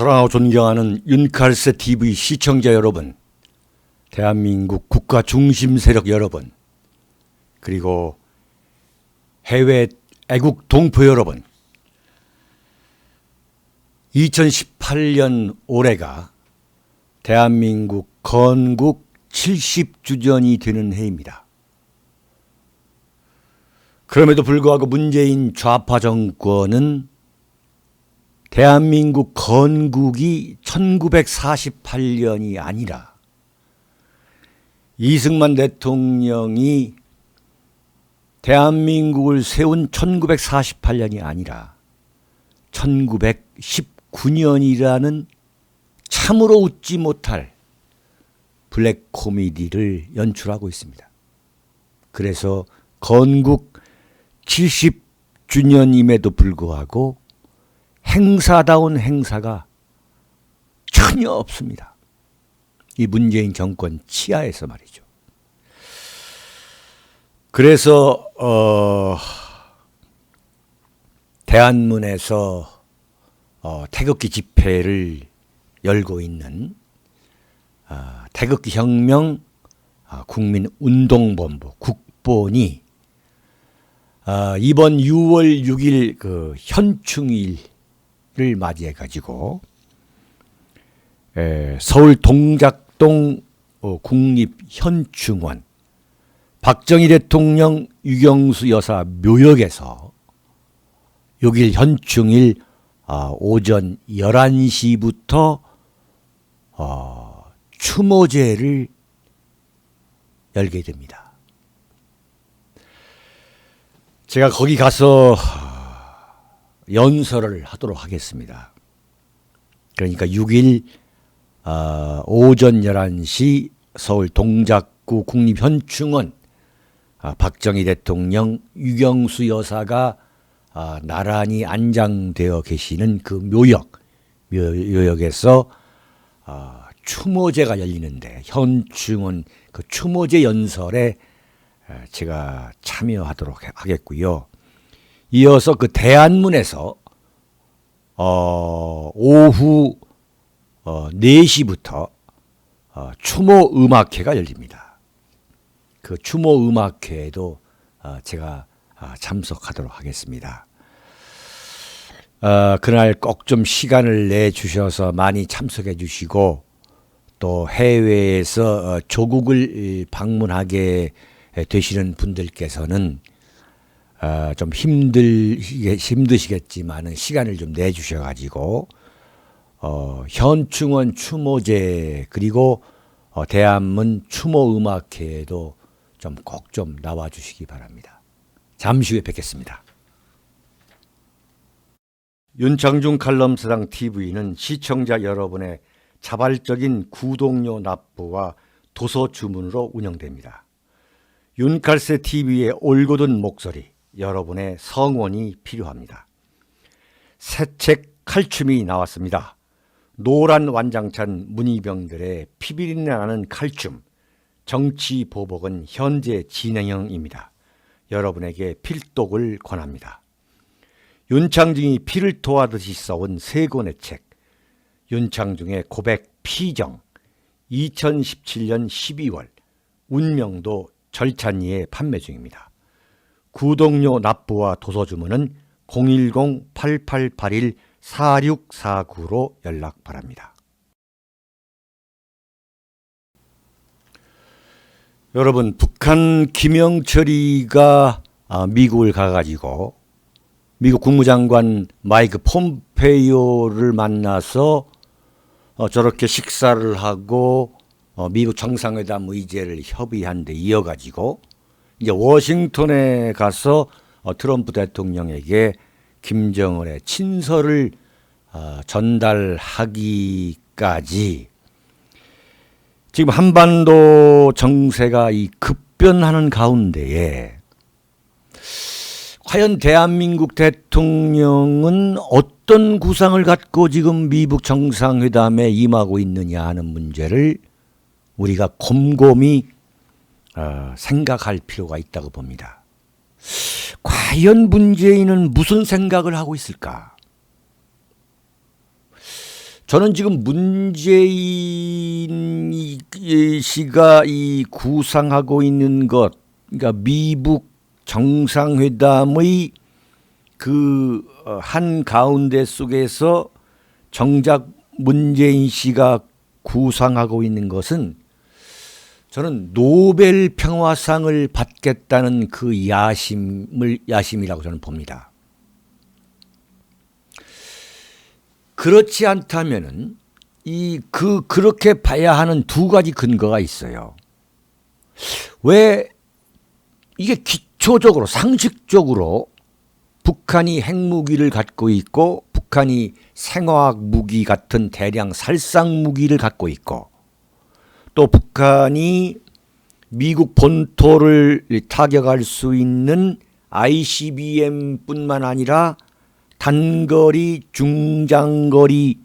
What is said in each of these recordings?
사랑하고 존경하는 윤칼세 TV 시청자 여러분, 대한민국 국가 중심 세력 여러분, 그리고 해외 애국 동포 여러분, 2018년 올해가 대한민국 건국 70주년이 되는 해입니다. 그럼에도 불구하고 문재인 좌파 정권은 대한민국 건국이 1948년이 아니라 이승만 대통령이 대한민국을 세운 1948년이 아니라 1919년이라는 참으로 웃지 못할 블랙 코미디를 연출하고 있습니다. 그래서 건국 70주년임에도 불구하고 행사다운 행사가 전혀 없습니다. 이 문재인 정권 치하에서 말이죠. 그래서 대한문에서 태극기 집회를 열고 있는 태극기 혁명 국민운동본부 국본이 이번 6월 6일 그 현충일을 맞이해 가지고 서울 동작동 국립현충원 박정희 대통령 유경수 여사 묘역에서 6일 현충일 오전 11시부터 추모제를 열게 됩니다. 제가 거기 가서 연설을 하도록 하겠습니다. 그러니까 6일 오전 11시 서울 동작구 국립현충원 박정희 대통령 유경수 여사가 나란히 안장되어 계시는 그 묘역에서 추모제가 열리는데 현충원 그 추모제 연설에 제가 참여하도록 하겠고요. 이어서 그 대한문에서 오후 4시부터 추모 음악회가 열립니다. 그 추모 음악회에도 제가 참석하도록 하겠습니다. 그날 꼭 좀 시간을 내주셔서 많이 참석해 주시고 또 해외에서 조국을 방문하게 되시는 분들께서는 좀 힘드시겠지만은 시간을 좀 내주셔가지고 현충원 추모제 그리고 대한문 추모 음악회에도 좀 꼭 좀 나와주시기 바랍니다. 잠시 후에 뵙겠습니다. 윤창중 칼럼사당 TV는 시청자 여러분의 자발적인 구독료 납부와 도서 주문으로 운영됩니다. 윤칼세 TV의 올곧은 목소리, 여러분의 성원이 필요합니다. 새 책 칼춤이 나왔습니다. 노란 완장찬 문희병들의 피비린내 나는 칼춤, 정치 보복은 현재 진행형입니다. 여러분에게 필독을 권합니다. 윤창중이 피를 토하듯이 써온 세 권의 책, 윤창중의 고백 피정, 2017년 12월, 운명도 절찬리에 판매 중입니다. 구독료 납부와 도서 주문은 010-8881-4649로 연락 바랍니다. 여러분, 북한 김영철이가 미국을 가가지고 미국 국무장관 마이크 폼페이오를 만나서 저렇게 식사를 하고 미국 정상회담 의제를 협의한 데 이어가지고 이제 워싱턴에 가서 트럼프 대통령에게 김정은의 친서를 전달하기까지 지금 한반도 정세가 이 급변하는 가운데에 과연 대한민국 대통령은 어떤 구상을 갖고 지금 미국 정상회담에 임하고 있느냐 하는 문제를 우리가 곰곰이 생각할 필요가 있다고 봅니다. 과연 문재인은 무슨 생각을 하고 있을까? 저는 지금 문재인 씨가 이 구상하고 있는 것, 그러니까 미북 정상회담의 그 한 가운데 속에서 정작 문재인 씨가 구상하고 있는 것은 저는 노벨 평화상을 받겠다는 그 야심이라고 저는 봅니다. 그렇지 않다면은 그렇게 봐야 하는 두 가지 근거가 있어요. 왜 이게 기초적으로 상식적으로 북한이 핵무기를 갖고 있고 북한이 생화학 무기 같은 대량 살상 무기를 갖고 있고 또 북한이 미국 본토를 타격할 수 있는 ICBM뿐만 아니라 단거리, 중장거리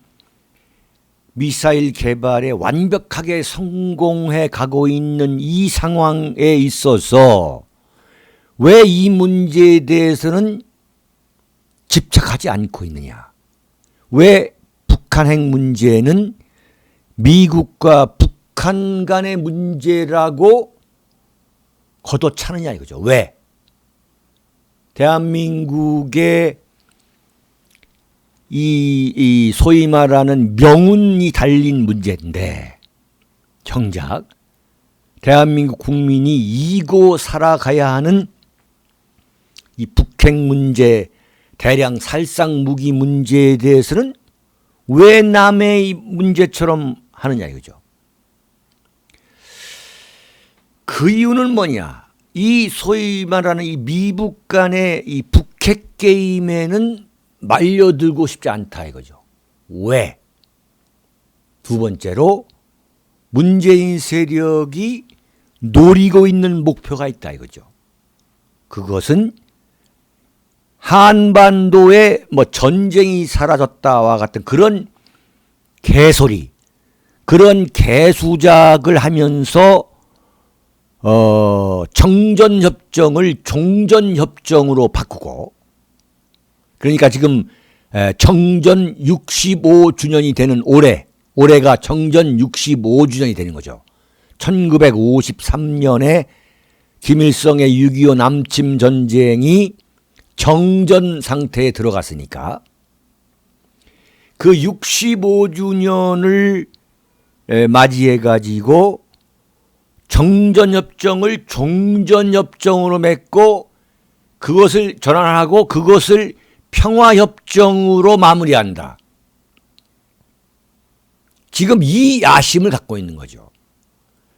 미사일 개발에 완벽하게 성공해 가고 있는 이 상황에 있어서 왜 이 문제에 대해서는 집착하지 않고 있느냐? 왜 북한 핵 문제는 미국과 북한 간의 문제라고 걷어차느냐 이거죠. 왜? 대한민국의 이 소위 말하는 명운이 달린 문제인데 정작 대한민국 국민이 이고 살아가야 하는 이 북핵 문제, 대량 살상 무기 문제에 대해서는 왜 남의 문제처럼 하느냐 이거죠. 그 이유는 뭐냐? 이 소위 말하는 이 미북 간의 이 북핵 게임에는 말려들고 싶지 않다 이거죠. 왜? 두 번째로 문재인 세력이 노리고 있는 목표가 있다 이거죠. 그것은 한반도에 뭐 전쟁이 사라졌다와 같은 그런 개소리, 그런 개수작을 하면서 정전협정을 종전협정으로 바꾸고, 그러니까 지금 정전 65주년이 되는 올해가 정전 65주년이 되는 거죠. 1953년에 김일성의 6.25 남침 전쟁이 정전 상태에 들어갔으니까 그 65주년을 맞이해 가지고 정전협정을 종전협정으로 맺고 그것을 전환하고 그것을 평화협정으로 마무리한다. 지금 이 야심을 갖고 있는 거죠.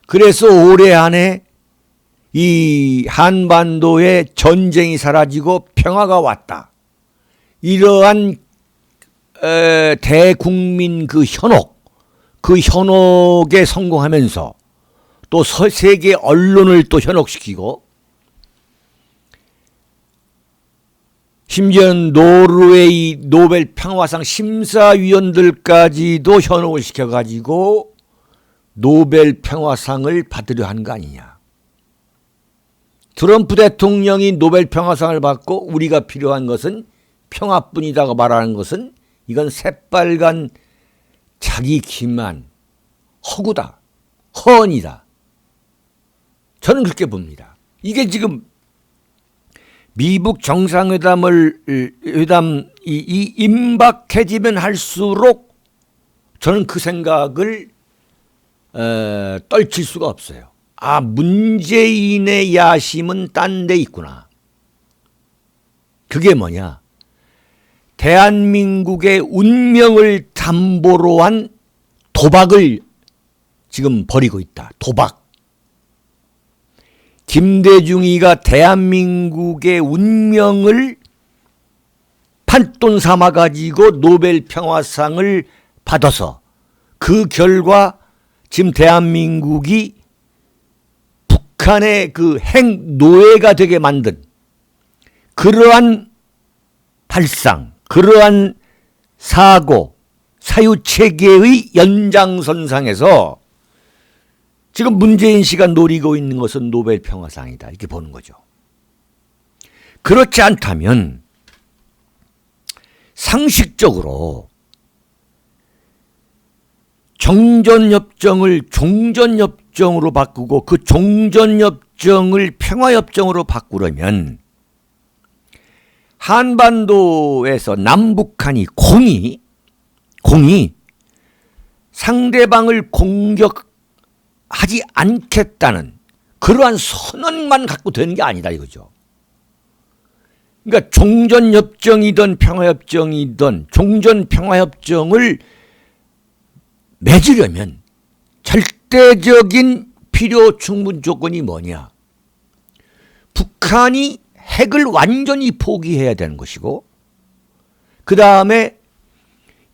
그래서 올해 안에 이 한반도에 전쟁이 사라지고 평화가 왔다. 이러한 대국민 그 현혹에 성공하면서 또 세계 언론을 또 현혹시키고 심지어 노르웨이 노벨 평화상 심사위원들까지도 현혹을 시켜가지고 노벨 평화상을 받으려 한 거 아니냐. 트럼프 대통령이 노벨 평화상을 받고 우리가 필요한 것은 평화뿐이라고 말하는 것은 이건 새빨간 자기 기만, 허구다, 허언이다. 저는 그렇게 봅니다. 이게 지금 미북 정상회담이 임박해지면 할수록 저는 그 생각을 떨칠 수가 없어요. 아, 문재인의 야심은 딴 데 있구나. 그게 뭐냐? 대한민국의 운명을 담보로 한 도박을 지금 벌이고 있다. 도박. 김대중이가 대한민국의 운명을 판돈 삼아 가지고 노벨 평화상을 받아서 그 결과 지금 대한민국이 북한의 그 핵 노예가 되게 만든 그러한 발상, 그러한 사고, 사유체계의 연장선상에서 지금 문재인 씨가 노리고 있는 것은 노벨 평화상이다. 이렇게 보는 거죠. 그렇지 않다면 상식적으로 정전협정을 종전협정으로 바꾸고 그 종전협정을 평화협정으로 바꾸려면 한반도에서 남북한이 공이 상대방을 공격하지 않겠다는 그러한 선언만 갖고 되는 게 아니다 이거죠. 그러니까 종전협정이든 평화협정이든 종전평화협정을 맺으려면 절대적인 필요 충분 조건이 뭐냐? 북한이 핵을 완전히 포기해야 되는 것이고, 그 다음에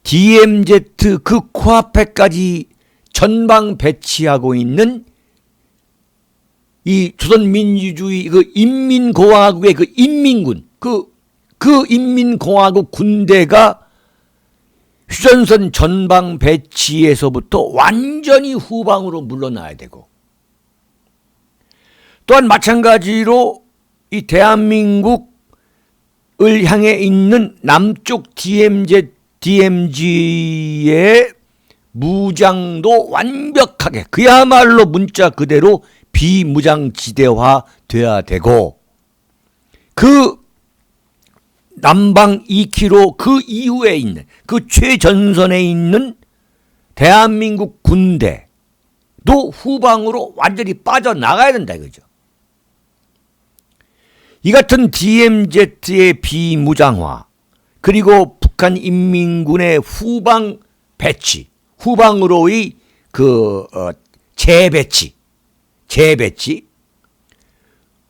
DMZ 그 코앞에까지 전방 배치하고 있는 이 조선민주주의 그 인민공화국의 그 인민군, 그 인민공화국 군대가 휴전선 전방 배치에서부터 완전히 후방으로 물러나야 되고, 또한 마찬가지로 이 대한민국을 향해 있는 남쪽 DMZ의 무장도 완벽하게 그야말로 문자 그대로 비무장지대화 돼야 되고, 그 남방 2km 그 이후에 있는 그 최전선에 있는 대한민국 군대도 후방으로 완전히 빠져나가야 된다 이거죠. 이 같은 DMZ의 비무장화, 그리고 북한 인민군의 후방 배치, 후방으로의 재배치,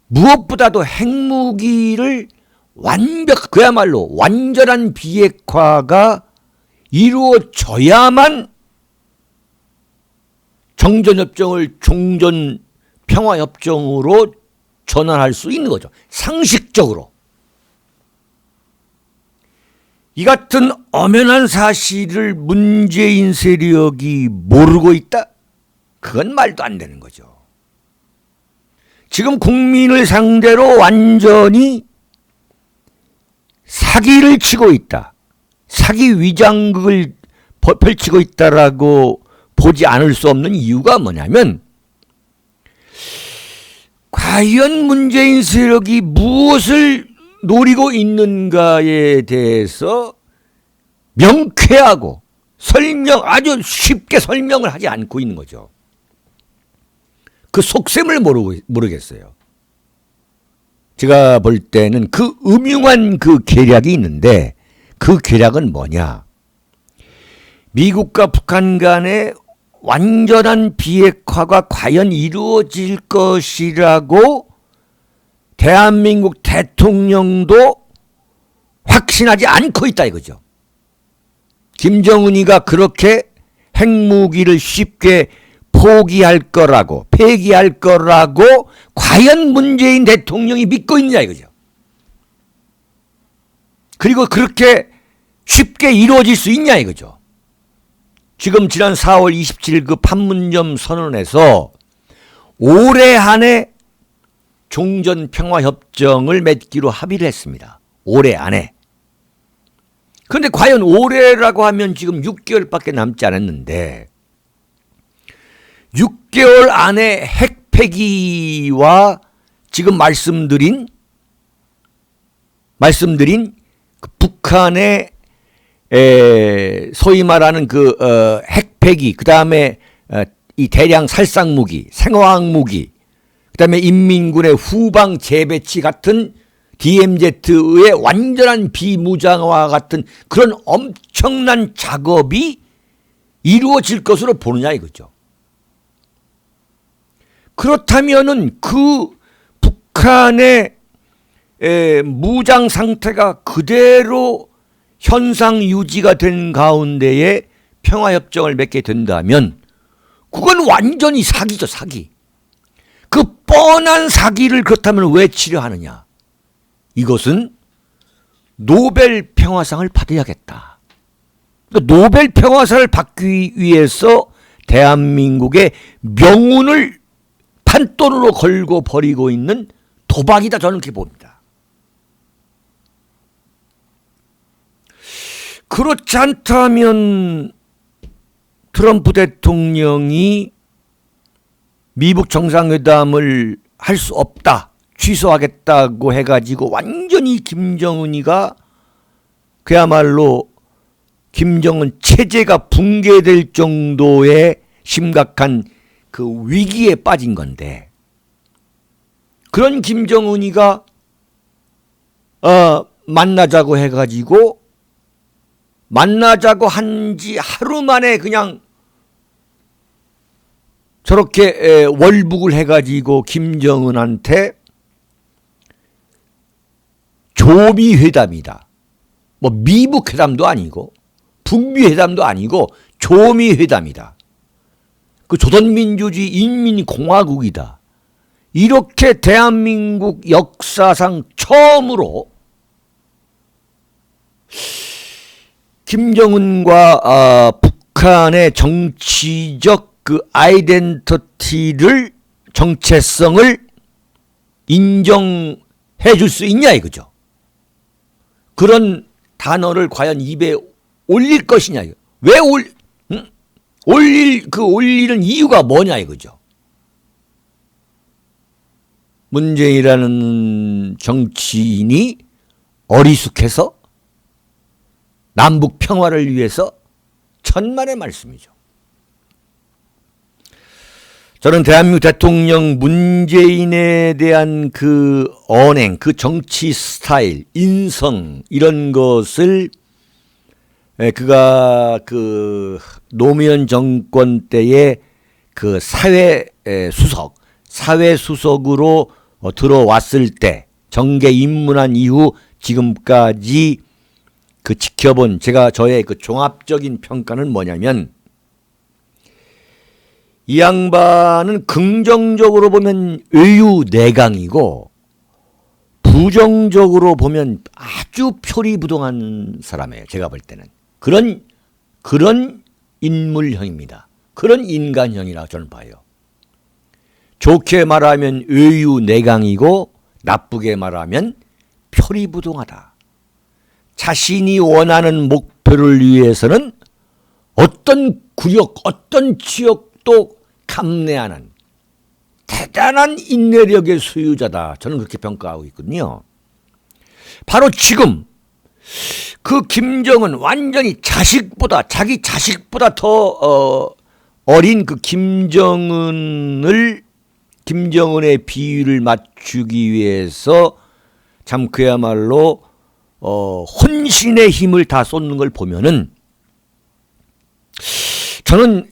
무엇보다도 핵무기를 그야말로 완전한 비핵화가 이루어져야만 정전협정을 종전평화협정으로 전환할 수 있는 거죠. 상식적으로. 이 같은 엄연한 사실을 문재인 세력이 모르고 있다? 그건 말도 안 되는 거죠. 지금 국민을 상대로 완전히 사기를 치고 있다. 사기 위장극을 펼치고 있다라고 보지 않을 수 없는 이유가 뭐냐면, 과연 문재인 세력이 무엇을 노리고 있는가에 대해서 명쾌하고 아주 쉽게 설명을 하지 않고 있는 거죠. 그 속셈을 모르겠어요. 제가 볼 때는 그 음흉한 그 계략이 있는데, 그 계략은 뭐냐? 미국과 북한 간의 완전한 비핵화가 과연 이루어질 것이라고 대한민국 대통령도 확신하지 않고 있다 이거죠. 김정은이가 그렇게 핵무기를 쉽게 폐기할 거라고 과연 문재인 대통령이 믿고 있느냐 이거죠. 그리고 그렇게 쉽게 이루어질 수 있냐 이거죠. 지금 지난 4월 27일 그 판문점 선언에서 올해 안에 종전평화협정을 맺기로 합의를 했습니다. 올해 안에. 그런데 과연 올해라고 하면 지금 6개월밖에 남지 않았는데, 6개월 안에 핵 폐기와 지금 말씀드린 그 북한의 소위 말하는 그 핵 폐기, 그 다음에 이 대량 살상 무기, 생화학 무기, 그 다음에 인민군의 후방 재배치 같은 DMZ의 완전한 비무장화 같은 그런 엄청난 작업이 이루어질 것으로 보느냐 이거죠. 그렇다면은 그 북한의 무장 상태가 그대로 현상 유지가 된 가운데에 평화협정을 맺게 된다면 그건 완전히 사기죠, 사기. 그 뻔한 사기를 그렇다면 왜 치료하느냐? 이것은 노벨 평화상을 받아야겠다. 노벨 평화상을 받기 위해서 대한민국의 명운을 판돈으로 걸고 버리고 있는 도박이다, 저는 그렇게 봅니다. 그렇지 않다면 트럼프 대통령이 미북 정상회담을 할 수 없다, 취소하겠다고 해가지고 완전히 김정은이가 그야말로 김정은 체제가 붕괴될 정도의 심각한 그 위기에 빠진 건데, 그런 김정은이가 만나자고 해가지고 만나자고 한 지 하루 만에 그냥 저렇게 월북을 해가지고 김정은한테 조미회담이다, 뭐 미북회담도 아니고 북미회담도 아니고 조미회담이다, 그 조선민주주의 인민공화국이다, 이렇게 대한민국 역사상 처음으로 김정은과 북한의 정치적 그 아이덴티티를, 정체성을 인정해 줄 수 있냐 이거죠. 그런 단어를 과연 입에 올릴 것이냐, 왜 올리는 이유가 뭐냐 이거죠. 문재인이라는 정치인이 어리숙해서 남북 평화를 위해서, 천만의 말씀이죠. 저는 대한민국 대통령 문재인에 대한 그 언행, 그 정치 스타일, 인성, 이런 것을 그가 그 노무현 정권 때의 그 사회수석으로 들어왔을 때 정계 입문한 이후 지금까지 그 지켜본 저의 그 종합적인 평가는 뭐냐면, 이 양반은 긍정적으로 보면 외유내강이고 부정적으로 보면 아주 표리부동한 사람이에요. 제가 볼 때는 그런 인물형입니다. 그런 인간형이라고 저는 봐요. 좋게 말하면 외유내강이고 나쁘게 말하면 표리부동하다. 자신이 원하는 목표를 위해서는 어떤 구역, 어떤 지역도 감내하는 대단한 인내력의 소유자다. 저는 그렇게 평가하고 있거든요. 바로 지금 그 김정은, 완전히 자기 자식보다 더 어린 그 김정은의 비위를 맞추기 위해서 참 그야말로 혼신의 힘을 다 쏟는 걸 보면은, 저는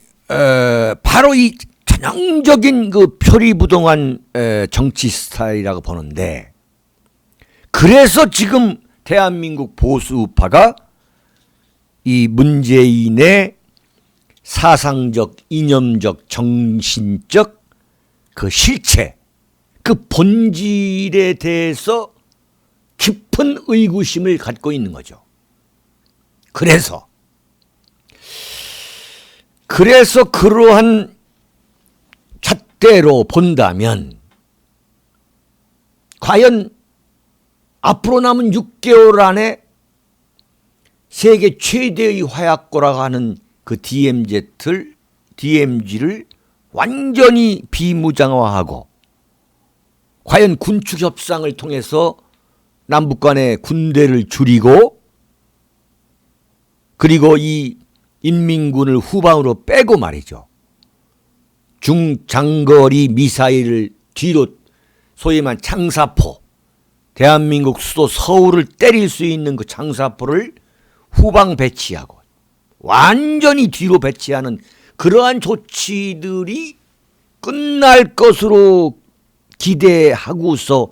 바로 이 전형적인 그 표리부동한 정치 스타일이라고 보는데, 그래서 지금 대한민국 보수우파가 이 문재인의 사상적, 이념적, 정신적 그 실체, 그 본질에 대해서 깊은 의구심을 갖고 있는 거죠. 그래서 그러한 잣대로 본다면 과연 앞으로 남은 6개월 안에 세계 최대의 화약고라고 하는 그 DMZ를 완전히 비무장화하고, 과연 군축 협상을 통해서 남북 간의 군대를 줄이고, 그리고 이 인민군을 후방으로 빼고 말이죠, 중장거리 미사일을 뒤로, 소위 말한 장사포, 대한민국 수도 서울을 때릴 수 있는 그 장사포를 후방 배치하고 완전히 뒤로 배치하는 그러한 조치들이 끝날 것으로 기대하고서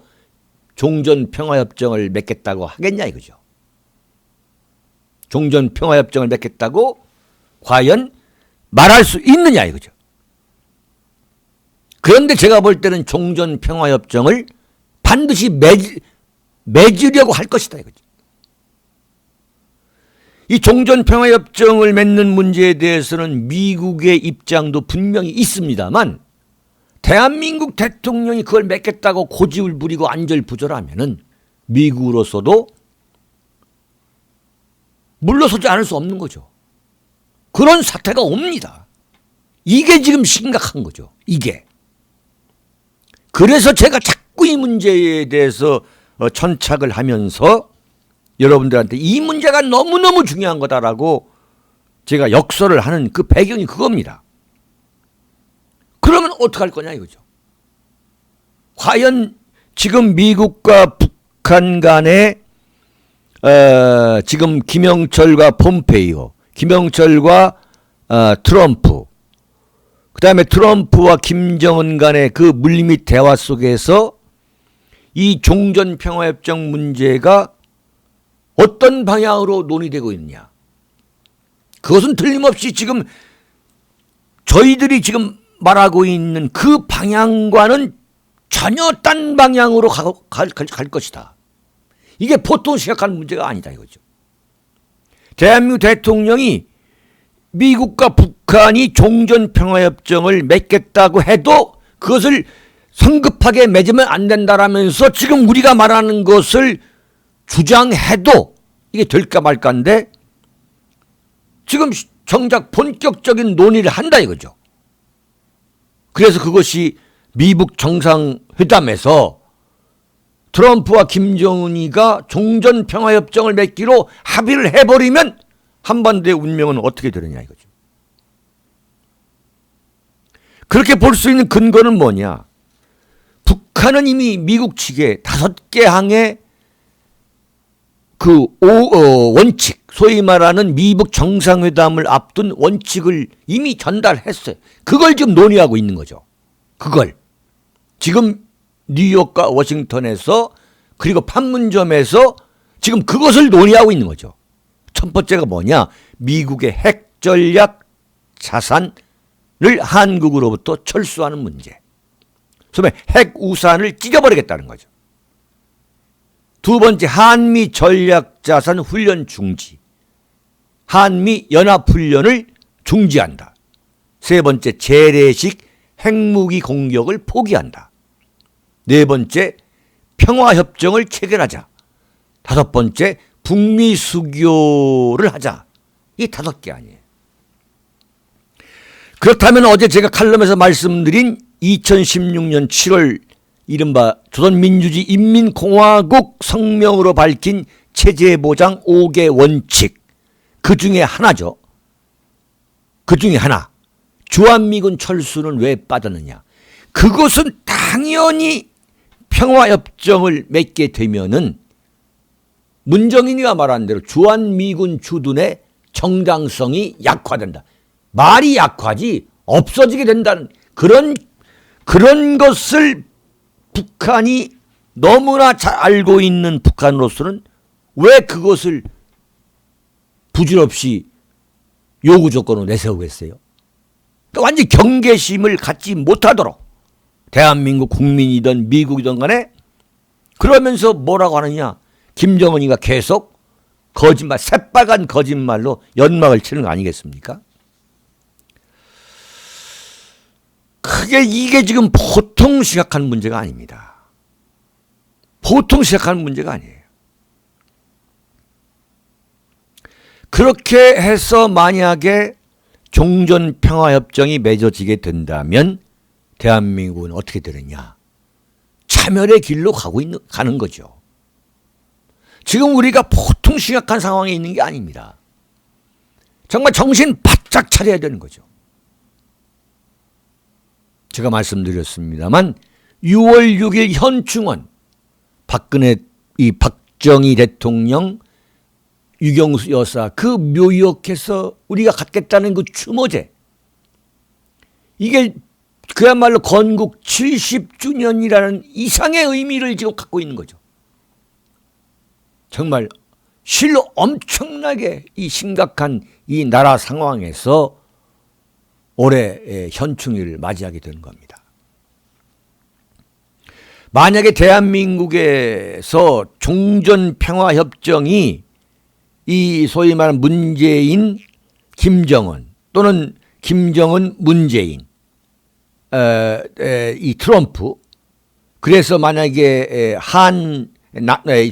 종전평화협정을 맺겠다고 하겠냐 이거죠. 종전평화협정을 맺겠다고 과연 말할 수 있느냐 이거죠. 그런데 제가 볼 때는 종전평화협정을 반드시 맺으려고 할 것이다 이거죠. 이 종전평화협정을 맺는 문제에 대해서는 미국의 입장도 분명히 있습니다만, 대한민국 대통령이 그걸 맺겠다고 고집을 부리고 안절부절하면은 미국으로서도 물러서지 않을 수 없는 거죠. 그런 사태가 옵니다. 이게 지금 심각한 거죠. 이게. 그래서 제가 자꾸 이 문제에 대해서 천착을 하면서 여러분들한테 이 문제가 너무너무 중요한 거다라고 제가 역설을 하는 그 배경이 그겁니다. 그러면 어떡할 거냐 이거죠. 과연 지금 미국과 북한 간에 지금 김영철과 폼페이오, 김영철과 트럼프, 그 다음에 트럼프와 김정은 간의 그 물밑 대화 속에서 이 종전평화협정 문제가 어떤 방향으로 논의되고 있느냐. 그것은 틀림없이 지금 저희들이 지금 말하고 있는 그 방향과는 전혀 딴 방향으로 갈 것이다. 이게 보통 생각하는 문제가 아니다 이거죠. 대한민국 대통령이 미국과 북한이 종전평화협정을 맺겠다고 해도 그것을 성급하게 맺으면 안 된다라면서 지금 우리가 말하는 것을 주장해도 이게 될까 말까인데 지금 정작 본격적인 논의를 한다 이거죠. 그래서 그것이 미국 정상회담에서 트럼프와 김정은이가 종전평화협정을 맺기로 합의를 해버리면 한반도의 운명은 어떻게 되느냐 이거죠. 그렇게 볼 수 있는 근거는 뭐냐. 북한은 이미 미국 측에 5개 항의 그 원칙, 소위 말하는 미국 정상회담을 앞둔 원칙을 이미 전달했어요. 그걸 지금 논의하고 있는 거죠. 그걸. 지금 뉴욕과 워싱턴에서 그리고 판문점에서 지금 그것을 논의하고 있는 거죠. 첫 번째가 뭐냐? 미국의 핵 전략 자산을 한국으로부터 철수하는 문제. 소위 핵 우산을 찢어버리겠다는 거죠. 두 번째, 한미 전략 자산 훈련 중지. 한미 연합훈련을 중지한다. 세 번째, 재래식 핵무기 공격을 포기한다. 네 번째, 평화협정을 체결하자. 다섯 번째, 북미 수교를 하자. 이 5개 아니에요. 그렇다면 어제 제가 칼럼에서 말씀드린 2016년 7월 이른바 조선민주주의 인민공화국 성명으로 밝힌 체제보장 5개 원칙, 그 중에 하나죠. 그 중에 하나. 주한미군 철수는 왜 빠졌느냐. 그것은 당연히 평화협정을 맺게 되면은 문정인이가 말한 대로 주한미군 주둔의 정당성이 약화된다. 말이 약화지 없어지게 된다는 그런 것을 북한이 너무나 잘 알고 있는 북한으로서는 왜 그것을 부질없이 요구 조건으로 내세우겠어요? 완전히 경계심을 갖지 못하도록 대한민국 국민이든 미국이든 간에 그러면서 뭐라고 하느냐. 김정은이가 계속 거짓말, 새빨간 거짓말로 연막을 치는 거 아니겠습니까? 이게 지금 보통 시작하는 문제가 아닙니다. 보통 시작하는 문제가 아니에요. 그렇게 해서 만약에 종전평화협정이 맺어지게 된다면 대한민국은 어떻게 되느냐. 참열의 길로 가는 거죠. 지금 우리가 보통 심각한 상황에 있는 게 아닙니다. 정말 정신 바짝 차려야 되는 거죠. 제가 말씀드렸습니다만 6월 6일 현충원 박정희 대통령 유경수 여사 그 묘역에서 우리가 갖겠다는 그 추모제, 이게 그야말로 건국 70주년이라는 이상의 의미를 지금 갖고 있는 거죠. 정말 실로 엄청나게 이 심각한 이 나라 상황에서 올해 현충일을 맞이하게 되는 겁니다. 만약에 대한민국에서 종전평화협정이 이 소위 말하는 문재인, 김정은 또는 김정은, 문재인, 이 트럼프, 그래서 만약에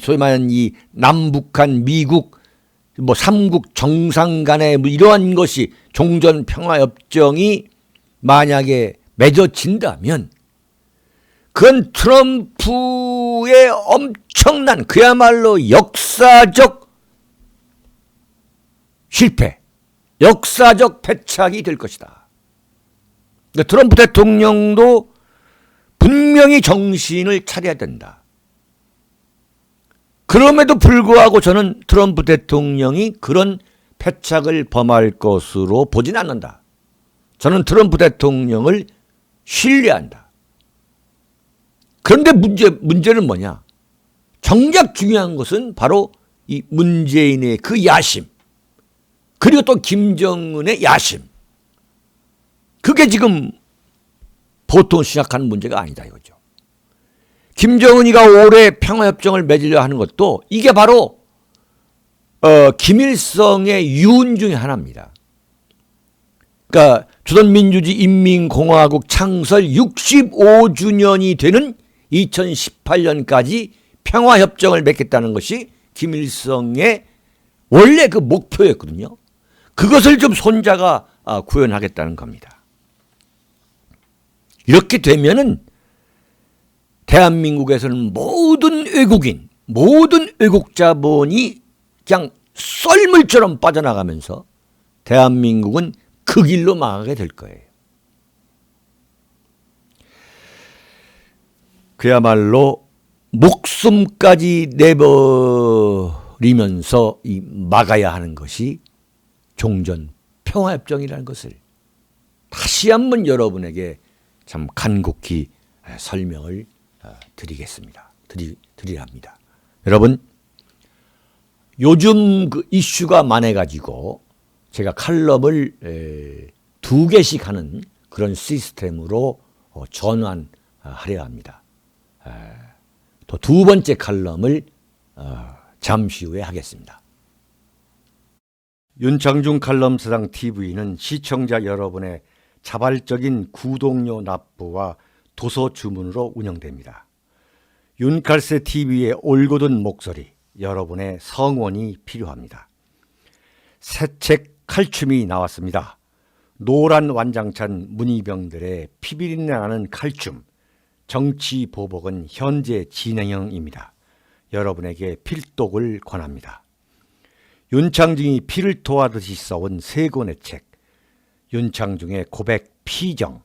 소위 말하는 이 남북한 미국 뭐 삼국 정상 간의 뭐 이러한 것이 종전평화협정이 만약에 맺어진다면 그건 트럼프의 엄청난 그야말로 역사적 실패, 역사적 패착이 될 것이다. 그러니까 트럼프 대통령도 분명히 정신을 차려야 된다. 그럼에도 불구하고 저는 트럼프 대통령이 그런 패착을 범할 것으로 보진 않는다. 저는 트럼프 대통령을 신뢰한다. 그런데 문제는 뭐냐? 정작 중요한 것은 바로 이 문재인의 그 야심, 그리고 또 김정은의 야심. 그게 지금 보통 시작하는 문제가 아니다 이거죠. 김정은이가 올해 평화협정을 맺으려 하는 것도 이게 바로 김일성의 유언 중에 하나입니다. 그러니까 조선민주주의인민공화국 창설 65주년이 되는 2018년까지 평화협정을 맺겠다는 것이 김일성의 원래 그 목표였거든요. 그것을 좀 손자가 구현하겠다는 겁니다. 이렇게 되면은 대한민국에서는 모든 외국인, 모든 외국 자본이 그냥 썰물처럼 빠져나가면서 대한민국은 그 길로 망하게 될 거예요. 그야말로 목숨까지 내버리면서 막아야 하는 것이 종전 평화협정이라는 것을 다시 한번 여러분에게 참 간곡히 설명을 드리겠습니다. 드리려 합니다. 여러분, 요즘 그 이슈가 많아가지고 제가 칼럼을 2개씩 하는 그런 시스템으로 전환하려 합니다. 또 2번째 칼럼을 잠시 후에 하겠습니다. 윤창중 칼럼사상 TV는 시청자 여러분의 자발적인 구독료 납부와 도서 주문으로 운영됩니다. 윤칼세 TV의 올곧은 목소리, 여러분의 성원이 필요합니다. 새 책 칼춤이 나왔습니다. 노란 완장찬 문희병들의 피비린내 나는 칼춤, 정치 보복은 현재 진행형입니다. 여러분에게 필독을 권합니다. 윤창중이 피를 토하듯이 써온 3권의 책, 윤창중의 고백 피정,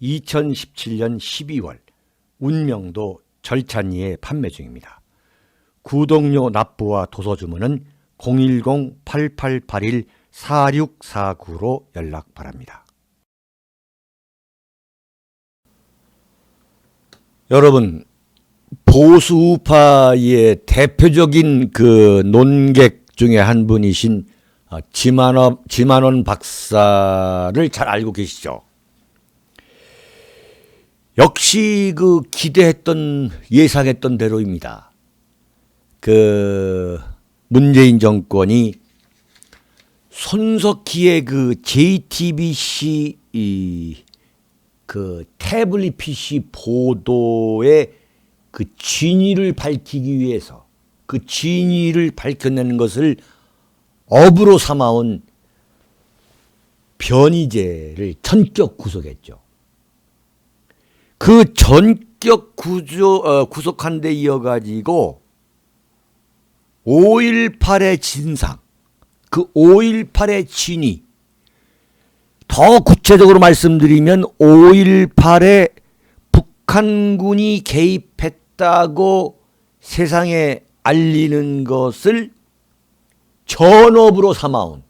2017년 12월, 운명도 절찬리에 판매 중입니다. 구독료 납부와 도서 주문은 010-8881-4649로 연락 바랍니다. 여러분, 보수우파의 대표적인 그 논객 중에 한 분이신 지만원 박사를 잘 알고 계시죠? 역시 그 기대했던, 예상했던 대로입니다. 그 문재인 정권이 손석희의 그 JTBC 그 태블릿 PC 보도의 그 진위를 밝히기 위해서 그 진위를 밝혀내는 것을 업으로 삼아온 변희재를 전격 구속했죠. 그 전격 구속한 데 이어가지고 5.18의 진상, 그 5.18의 진위, 더 구체적으로 말씀드리면 5.18에 북한군이 개입했다고 세상에 알리는 것을 전업으로 삼아온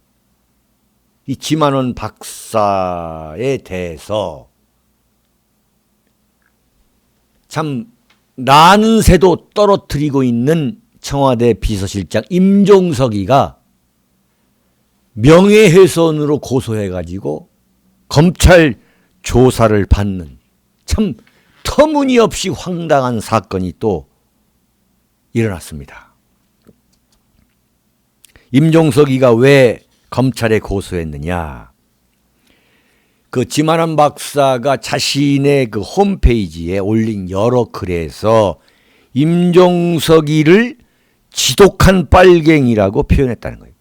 이 지만원 박사에 대해서 참 나는 새도 떨어뜨리고 있는 청와대 비서실장 임종석이가 명예훼손으로 고소해가지고 검찰 조사를 받는 참 터무니없이 황당한 사건이 또 일어났습니다. 임종석이가 왜 검찰에 고소했느냐? 그 지만원 박사가 자신의 그 홈페이지에 올린 여러 글에서 임종석이를 지독한 빨갱이라고 표현했다는 거예요.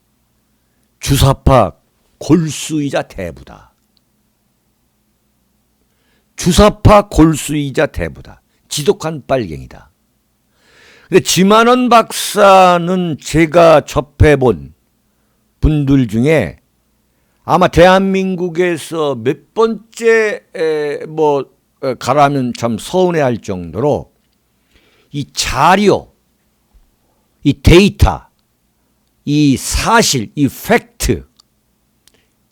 주사파 골수이자 대부다. 주사파 골수이자 대부다. 지독한 빨갱이다. 근데 지만원 박사는 제가 접해본 분들 중에 아마 대한민국에서 몇 번째 가라면 참 서운해할 정도로 이 자료, 이 데이터, 이 사실, 이 팩트,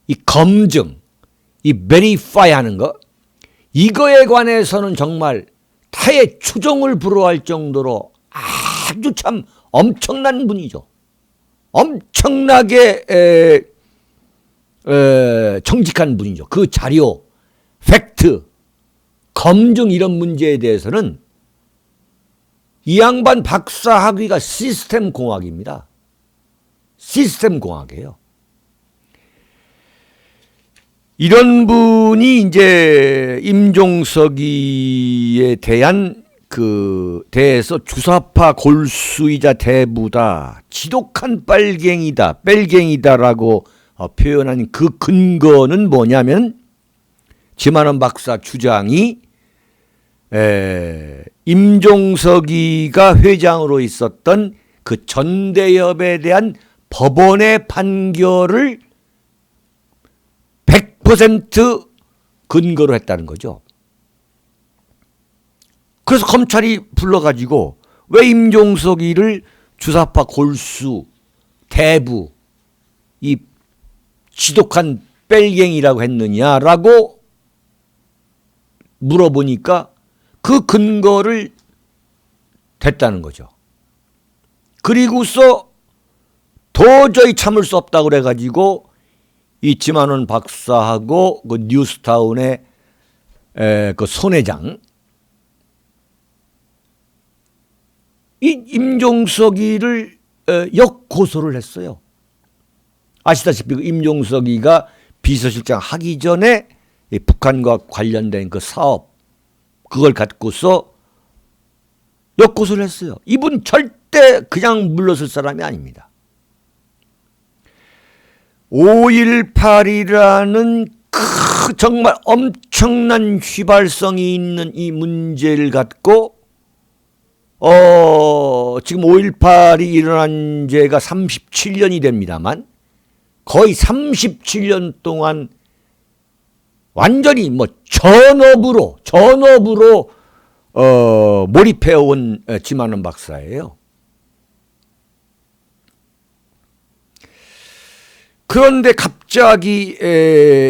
이 검증, 이 베리파이 하는 거, 이거에 관해서는 정말 타의 추종을 불허할 정도로 아주 참 엄청난 분이죠. 엄청나게 정직한 분이죠. 그 자료, 팩트, 검증 이런 문제에 대해서는 이 양반 박사 학위가 시스템 공학입니다. 시스템 공학이에요. 이런 분이 이제 임종석이에 대한 대해서 주사파 골수이자 대부다, 지독한 빨갱이다라고 표현한 그 근거는 뭐냐면 지만원 박사 주장이 임종석이가 회장으로 있었던 그 전대협에 대한 법원의 판결을 100% 근거로 했다는 거죠. 그래서 검찰이 불러가지고 왜 임종석이를 주사파 골수, 대부, 이 지독한 빨갱이라고 했느냐라고 물어보니까 그 근거를 댔다는 거죠. 그리고서 도저히 참을 수 없다고 그래가지고 이 지만원 박사하고 그 뉴스타운의 그 손회장 이 임종석이를 역고소를 했어요. 아시다시피 그 임종석이가 비서실장 하기 전에 북한과 관련된 그 사업 그걸 갖고서 역고소를 했어요. 이분 절대 그냥 물러설 사람이 아닙니다. 5.18이라는 정말 엄청난 휘발성이 있는 이 문제를 갖고 지금 5.18이 일어난 지가 37년이 됩니다만 거의 37년 동안 완전히 전업으로 몰입해온 지만원 박사예요. 그런데 갑자기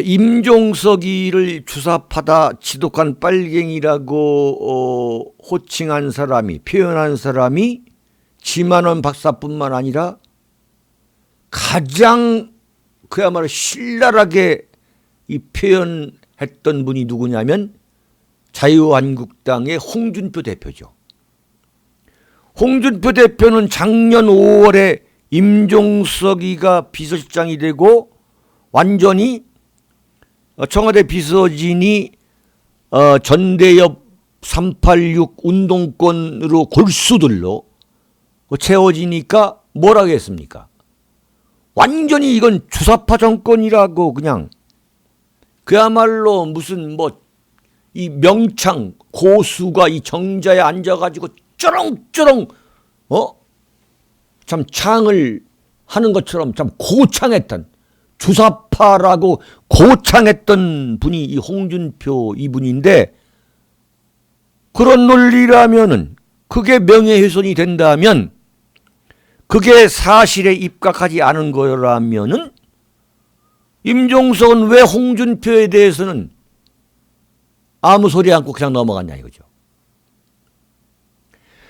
임종석이를 주사파다, 지독한 빨갱이라고 호칭한 사람이, 표현한 사람이 지만원 박사뿐만 아니라 가장 그야말로 신랄하게 이 표현했던 분이 누구냐면 자유한국당의 홍준표 대표죠. 홍준표 대표는 작년 5월에 임종석이가 비서실장이 되고 완전히 청와대 비서진이 전대협 386 운동권으로 골수들로 채워지니까 뭐라고 했습니까? 완전히 이건 주사파 정권이라고 그냥 그야말로 무슨 이 명창 고수가 이 정자에 앉아가지고 쩌렁쩌렁 참 창을 하는 것처럼 참 고창했던 주사파라고 고창했던 분이 이 홍준표 이분인데 그런 논리라면은 그게 명예훼손이 된다면 그게 사실에 입각하지 않은 거라면은 임종석은 왜 홍준표에 대해서는 아무 소리 않고 그냥 넘어갔냐 이거죠.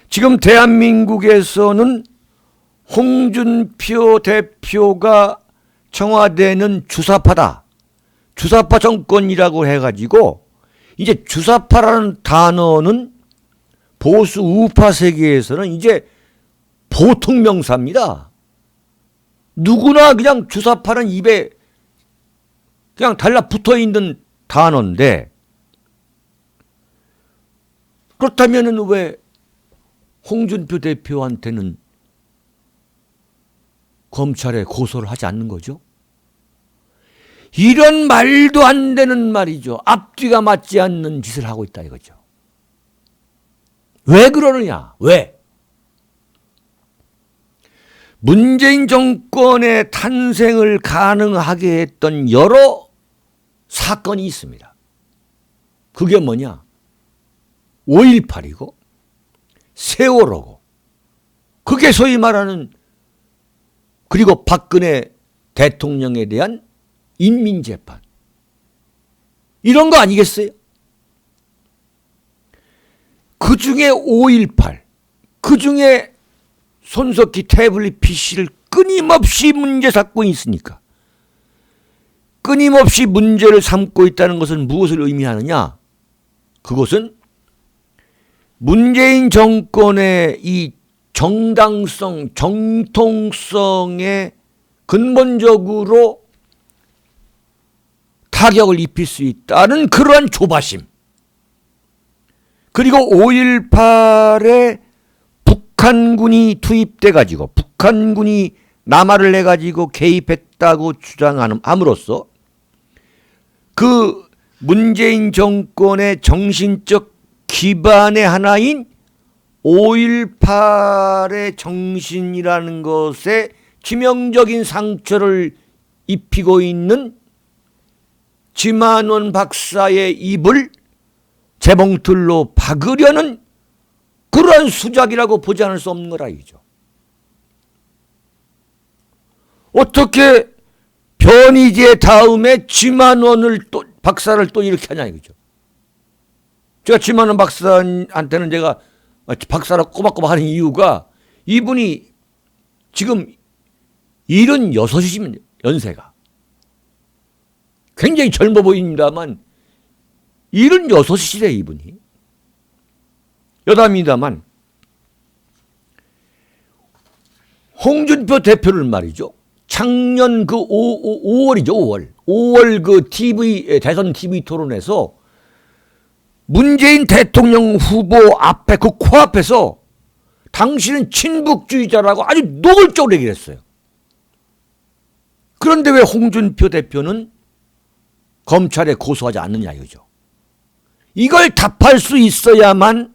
지금 대한민국에서는 홍준표 대표가 청와대는 주사파다, 주사파 정권이라고 해가지고 이제 주사파라는 단어는 보수 우파 세계에서는 이제 보통 명사입니다. 누구나 그냥 주사파는 입에 그냥 달라붙어 있는 단어인데 그렇다면 왜 홍준표 대표한테는 검찰에 고소를 하지 않는 거죠? 이런 말도 안 되는 말이죠. 앞뒤가 맞지 않는 짓을 하고 있다 이거죠. 왜 그러느냐? 왜? 문재인 정권의 탄생을 가능하게 했던 여러 사건이 있습니다. 그게 뭐냐? 5.18이고 세월호고, 그게 소위 말하는, 그리고 박근혜 대통령에 대한 인민재판, 이런 거 아니겠어요? 그 중에 5.18, 그 중에 손석희 태블릿 PC를 끊임없이 문제 삼고 있으니까, 끊임없이 문제를 삼고 있다는 것은 무엇을 의미하느냐? 그것은 문재인 정권의 이 정당성, 정통성에 근본적으로 타격을 입힐 수 있다는 그러한 조바심, 그리고 5.18에 북한군이 투입돼 가지고 북한군이 남하를 내 가지고 개입했다고 주장함으로써 그 문재인 정권의 정신적 기반의 하나인 5.18의 정신이라는 것에 치명적인 상처를 입히고 있는 지만원 박사의 입을 재봉틀로 박으려는 그러한 수작이라고 보지 않을 수 없는 거라 이죠. 어떻게 변희재 다음에 지만원을 또 박사를 또 이렇게 하냐 이거죠. 제가 지만원 박사한테는 제가 박사라고 꼬박꼬박 하는 이유가, 이분이 지금 76이십니다. 연세가. 굉장히 젊어 보입니다만 76이시래 이분이. 여담입니다만 홍준표 대표를 말이죠. 작년 그 5월이죠. 5월 그 대선 TV 토론에서 문재인 대통령 후보 앞에 그 코앞에서 당신은 친북주의자라고 아주 노골적으로 얘기를 했어요. 그런데 왜 홍준표 대표는 검찰에 고소하지 않느냐 이거죠. 이걸 답할 수 있어야만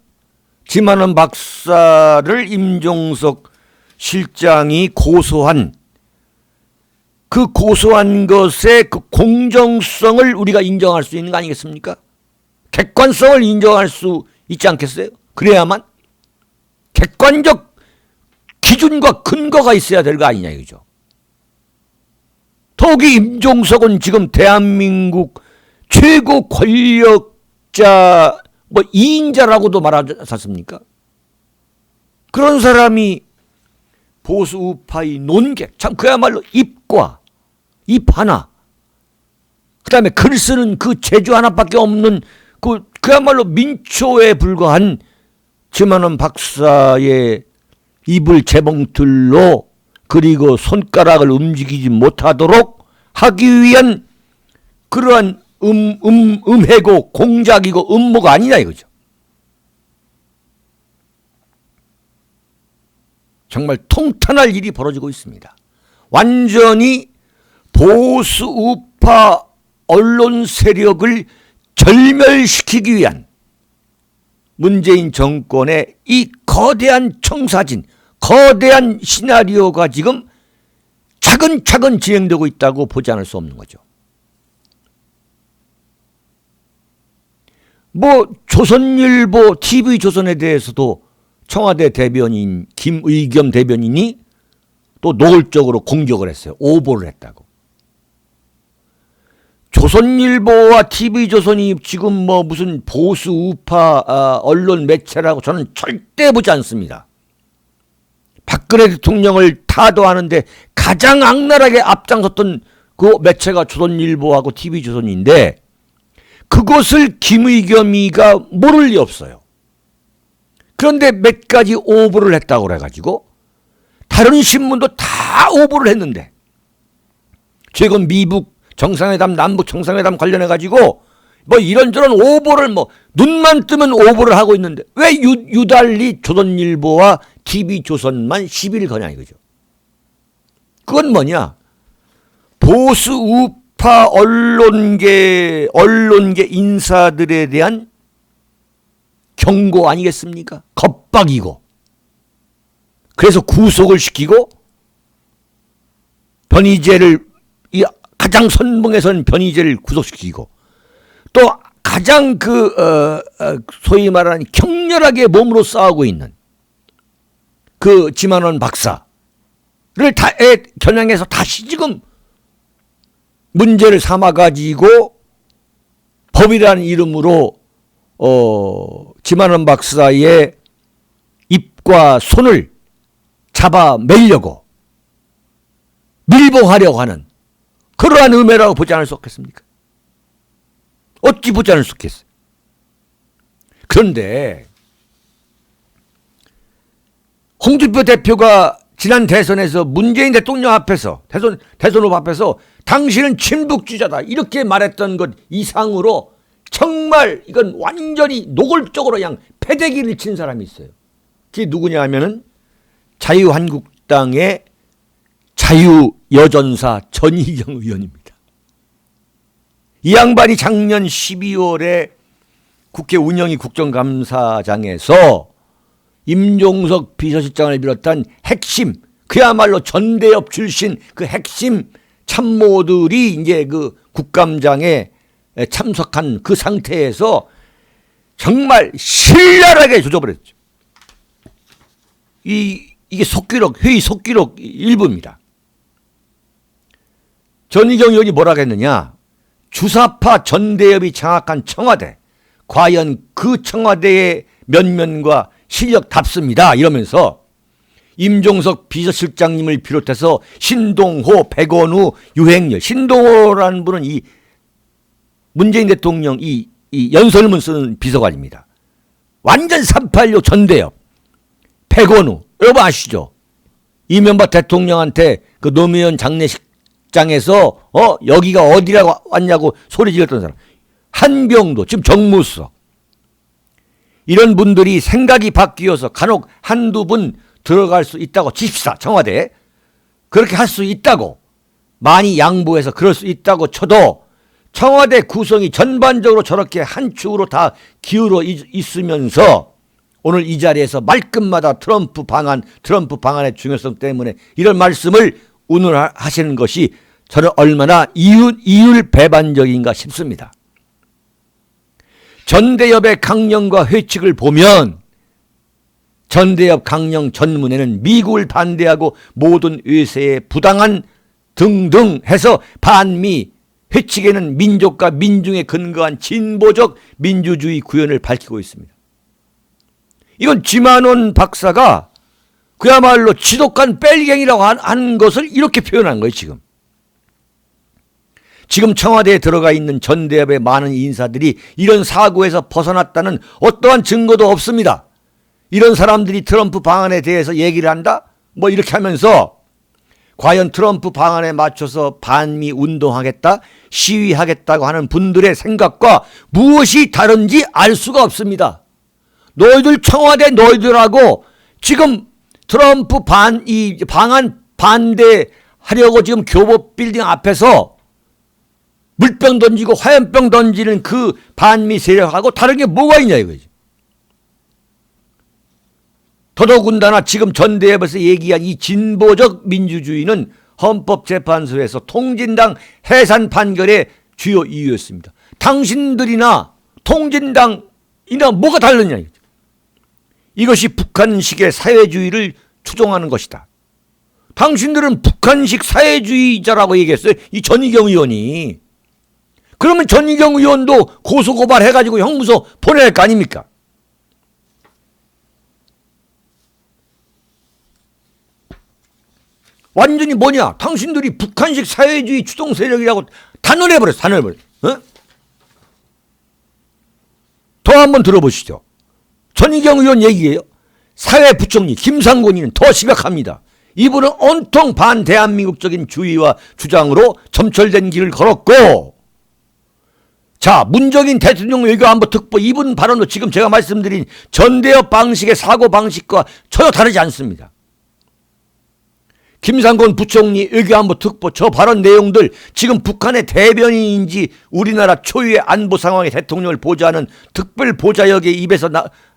지만원 박사를 임종석 실장이 고소한 그 고소한 것의 그 공정성을 우리가 인정할 수 있는 거 아니겠습니까? 객관성을 인정할 수 있지 않겠어요? 그래야만 객관적 기준과 근거가 있어야 될 거 아니냐 이거죠. 더욱이 임종석은 지금 대한민국 최고 권력자 2인자라고도 말하지 않습니까? 그런 사람이 보수 우파의 논객, 참 그야말로 입과 입 하나, 그 다음에 글 쓰는 그 재주 하나밖에 없는 그야말로 민초에 불과한 지만원 박사의 입을 재봉틀로, 그리고 손가락을 움직이지 못하도록 하기 위한 그러한 음해고 공작이고 음모가 아니냐 이거죠. 정말 통탄할 일이 벌어지고 있습니다. 완전히 보수 우파 언론 세력을 절멸시키기 위한 문재인 정권의 이 거대한 청사진, 거대한 시나리오가 지금 차근차근 진행되고 있다고 보지 않을 수 없는 거죠. 조선일보, TV조선에 대해서도 청와대 대변인 김의겸 대변인이 또 노골적으로 공격을 했어요. 오보를 했다고. 조선일보와 TV조선이 지금 무슨 보수 우파 언론 매체라고 저는 절대 보지 않습니다. 박근혜 대통령을 타도하는데 가장 악랄하게 앞장섰던 그 매체가 조선일보하고 TV조선인데, 그것을 김의겸이가 모를 리 없어요. 그런데 몇 가지 오보를 했다고 그래가지고 다른 신문도 다 오보를 했는데, 최근 미북 정상회담, 남북 정상회담 관련해가지고 이런저런 오보를 눈만 뜨면 오보를 하고 있는데 왜 유달리 조선일보와 TV조선만 시비를 거냐 이거죠. 그건 뭐냐? 보수 우파 언론계 인사들에 대한 경고 아니겠습니까? 겁박이고, 그래서 구속을 시키고 변희재를, 가장 선봉에선 변희재를 구속시키고, 또 가장 소위 말하는 격렬하게 몸으로 싸우고 있는 그 지만원 박사를 겨냥해서 다시 지금 문제를 삼아가지고 법이라는 이름으로 지만원 박사의 입과 손을 잡아매려고 밀봉하려고 하는 그러한 음해라고 보지 않을 수 없겠습니까? 어찌 보지 않을 수 없겠어요? 그런데 홍준표 대표가 지난 대선에서 문재인 대통령 앞에서, 대선 후보 앞에서 당신은 친북주의자다 이렇게 말했던 것 이상으로 정말 이건 완전히 노골적으로 그냥 패대기를 친 사람이 있어요. 그게 누구냐 하면은 자유한국당의 자유여전사 전희경 의원입니다. 이 양반이 작년 12월에 국회 운영위 국정감사장에서 임종석 비서실장을 비롯한 핵심, 그야말로 전대협 출신 그 핵심 참모들이 이제 그 국감장에 참석한 그 상태에서 정말 신랄하게 조져버렸죠. 이게 속기록, 회의 속기록 일부입니다. 전희경 의원이 뭐라고 했느냐? 주사파 전대협이 장악한 청와대, 과연 그 청와대의 면면과 실력답습니다. 이러면서 임종석 비서실장님을 비롯해서 신동호, 백원우, 유행열, 신동호라는 분은 이 문재인 대통령 이 연설문 쓰는 비서관입니다. 완전 386 전대협. 백원우, 여러분 아시죠? 이명박 대통령한테 그 노무현 장례식장에서 여기가 어디라고 왔냐고 소리 질렀던 사람. 한병도, 지금 정무수석. 이런 분들이 생각이 바뀌어서 간혹 한두 분 들어갈 수 있다고 칩시다. 청와대에. 그렇게 할 수 있다고. 많이 양보해서 그럴 수 있다고 쳐도 청와대 구성이 전반적으로 저렇게 한 축으로 다 기울어 있으면서 오늘 이 자리에서 말끝마다 트럼프 방안의 중요성 때문에 이런 말씀을 운운하시는 것이 저는 얼마나 이율배반적인가 싶습니다. 전대협의 강령과 회칙을 보면 전대협 강령 전문에는 미국을 반대하고 모든 외세에 부당한 등등 해서 반미 회칙에는 민족과 민중에 근거한 진보적 민주주의 구현을 밝히고 있습니다. 이건 지만원 박사가 그야말로 지독한 뺄갱이라고 하는 것을 이렇게 표현한 거예요. 지금 청와대에 들어가 있는 전대협의 많은 인사들이 이런 사고에서 벗어났다는 어떠한 증거도 없습니다. 이런 사람들이 트럼프 방안에 대해서 얘기를 한다? 뭐 이렇게 하면서 과연 트럼프 방안에 맞춰서 반미 운동하겠다, 시위하겠다고 하는 분들의 생각과 무엇이 다른지 알 수가 없습니다. 너희들 청와대 너희들하고 지금 트럼프 방안 반대하려고 지금 교보 빌딩 앞에서 물병 던지고 화염병 던지는 그 반미 세력하고 다른 게 뭐가 있냐 이거지. 더더군다나 지금 전대협에서 얘기한 이 진보적 민주주의는 헌법재판소에서 통진당 해산 판결의 주요 이유였습니다. 당신들이나 통진당이나 뭐가 다르냐 이거죠. 이것이 북한식의 사회주의를 추종하는 것이다. 당신들은 북한식 사회주의자라고 얘기했어요. 이 전희경 의원이. 그러면 전희경 의원도 고소고발해가지고 형무소 보내야 할 거 아닙니까? 완전히 뭐냐? 당신들이 북한식 사회주의 추종 세력이라고 단언해버렸어. 단언해버렸어. 더 한번 들어보시죠. 전희경 의원 얘기예요. 사회부총리 김상곤이는 더 심각합니다. 이분은 온통 반대한민국적인 주의와 주장으로 점철된 길을 걸었고, 자, 문정인 대통령 외교안보 특보 이분 발언도 지금 제가 말씀드린 전대협 방식의 사고방식과 전혀 다르지 않습니다. 김상곤 부총리 외교안보 특보 저 발언 내용들 지금 북한의 대변인인지 우리나라 초유의 안보 상황의 대통령을 보좌하는 특별 보좌역의 입에서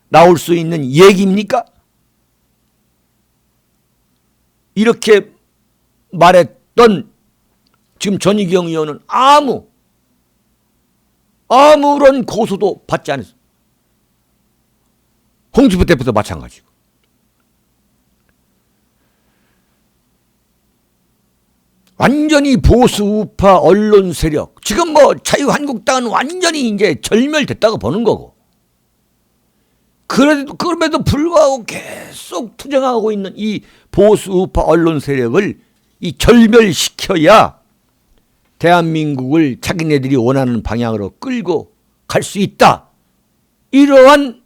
나올 수 있는 얘기입니까? 이렇게 말했던 지금 전희경 의원은 아무런 고소도 받지 않았어요. 홍준표 대표도 마찬가지고. 완전히 보수 우파 언론 세력, 지금 뭐 자유한국당은 완전히 이제 절멸됐다고 보는 거고, 그럼에도 불구하고 계속 투쟁하고 있는 이 보수 우파 언론 세력을 이 절멸시켜야 대한민국을 자기네들이 원하는 방향으로 끌고 갈 수 있다. 이러한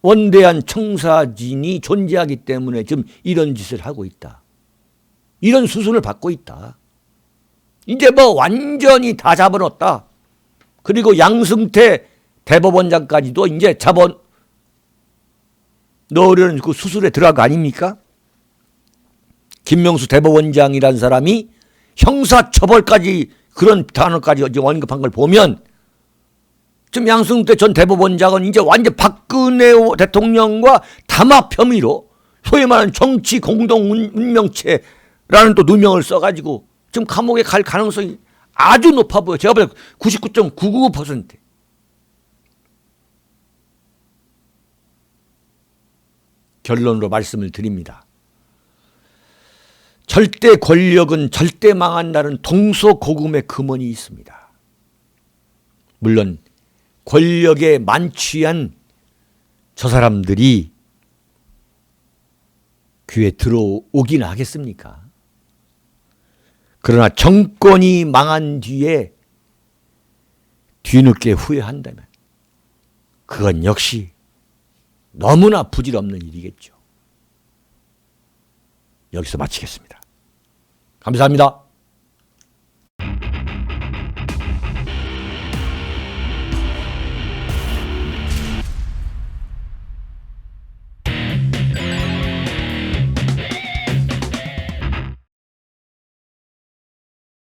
원대한 청사진이 존재하기 때문에 지금 이런 짓을 하고 있다. 이런 수순을 받고 있다. 이제 뭐 완전히 다 잡아놓았다. 그리고 양승태 대법원장까지도 이제 넣으려는 그 수술에 들어간 거 아닙니까? 김명수 대법원장이라는 사람이 형사처벌까지 그런 단어까지 언급한 걸 보면 지금 양승태 전 대법원장은 이제 완전 박근혜 대통령과 담합 혐의로 소위 말하는 정치 공동 운명체라는 또 누명을 써가지고 지금 감옥에 갈 가능성이 아주 높아 보여요. 제가 볼 때 99.999%. 결론으로 말씀을 드립니다. 절대 권력은 절대 망한다는 동서고금의 금언이 있습니다. 물론 권력에 만취한 저 사람들이 귀에 들어오긴 하겠습니까? 그러나 정권이 망한 뒤에 뒤늦게 후회한다면 그건 역시 너무나 부질없는 일이겠죠. 여기서 마치겠습니다. 감사합니다.